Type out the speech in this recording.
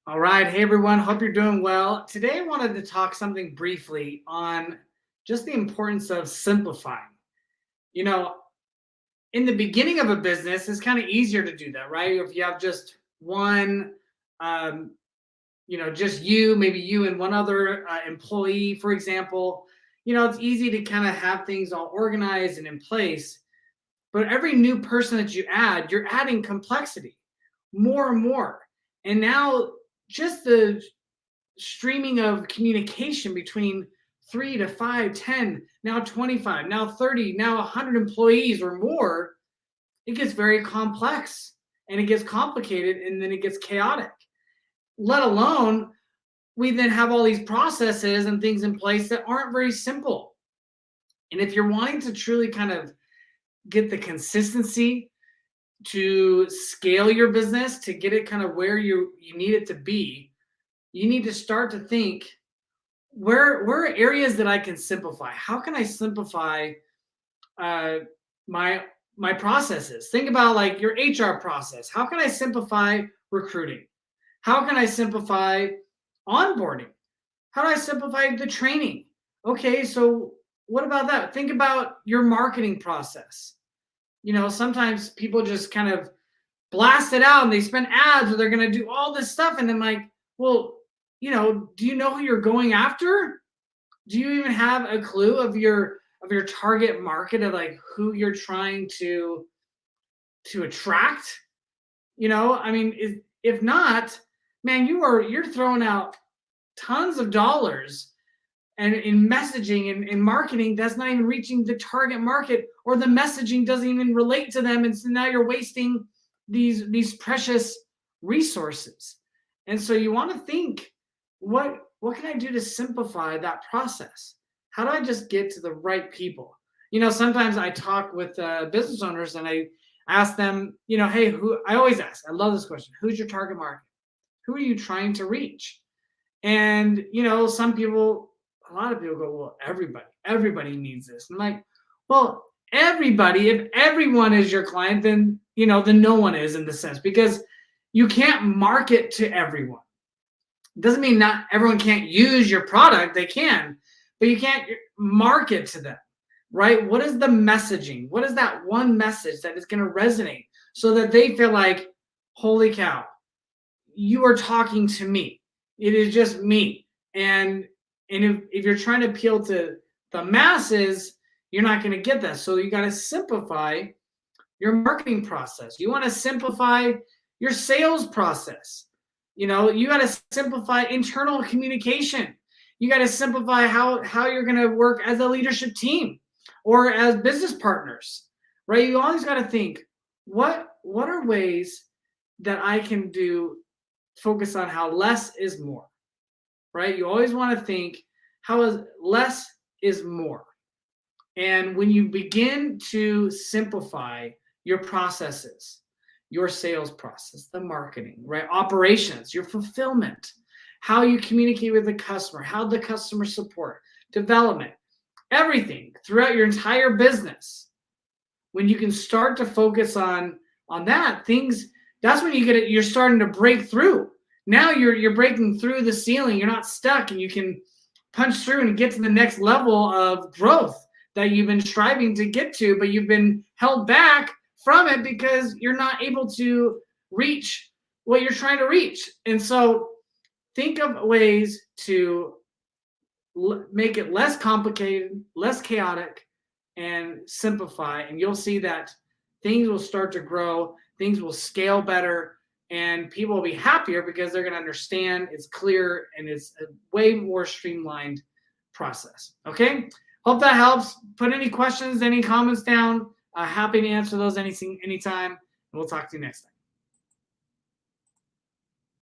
All right. Hey, everyone. Hope you're doing well. Today, I wanted to talk something briefly on just the importance of simplifying. You know, in the beginning of a business, it's kind of easier to do that, right? If you have just one, um, just you, maybe you and one other employee, for example, it's easy to kind of have things all organized and in place. But every new person that you add, you're adding complexity more and more. And now just the streaming of communication between 3 to 5, 10, now 25, now 30, now 100 employees or more, it gets very complex and it gets complicated and then it gets chaotic. Let alone, we then have all these processes and things in place that aren't very simple. And if you're wanting to truly kind of get the consistency to scale your business, to get it kind of where you need it to be, you need to start to think where are areas that I can simplify? How can I simplify uh, my processes? Think about like your HR process. How can I simplify recruiting? How can I simplify onboarding? How do I simplify the training? Okay, so what about that? Think about your marketing process. Sometimes people just kind of blast it out and they spend ads or they're going to do all this stuff. And then, like, well, do you know who you're going after? Do you even have a clue of your target market, of like who you're trying to attract? I mean, if not, man, you're throwing out tons of dollars and in messaging and marketing that's not even reaching the target market, or the messaging doesn't even relate to them, and so now you're wasting these precious resources. And so you want to think, what can I do to simplify that process? How do I just get to the right people? Sometimes I talk with business owners and I ask them, hey, who I always ask, I love this question, who's your target market? Who are you trying to reach? And some people, a lot of people go, well, everybody needs this. I'm like, well, everybody, if everyone is your client, then no one is, in the sense, because you can't market to everyone. It doesn't mean not everyone can't use your product. They can, but you can't market to them, right? What is the messaging? What is that one message that is going to resonate so that they feel like, holy cow, you are talking to me. It is just me. And if you're trying to appeal to the masses, you're not going to get that. So you got to simplify your marketing process. You want to simplify your sales process. You got to simplify internal communication. You got to simplify how you're going to work as a leadership team or as business partners, right? You always got to think, what are ways that I can do, focus on how less is more, right? You always want to think how is less is more. And when you begin to simplify your processes, your sales process, the marketing, right? Operations, your fulfillment, how you communicate with the customer, how the customer support, development, everything throughout your entire business. When you can start to focus on that, that's when you're starting to break through. Now you're breaking through the ceiling. You're not stuck, and you can punch through and get to the next level of growth that you've been striving to get to, but you've been held back from it because you're not able to reach what you're trying to reach. And so think of ways to make it less complicated, less chaotic, and simplify. And you'll see that things will start to grow, things will scale better, and people will be happier because they're going to understand it's clear and it's a way more streamlined process. Okay. Hope that helps. Put any questions, any comments down. Happy to answer those anytime. And we'll talk to you next time.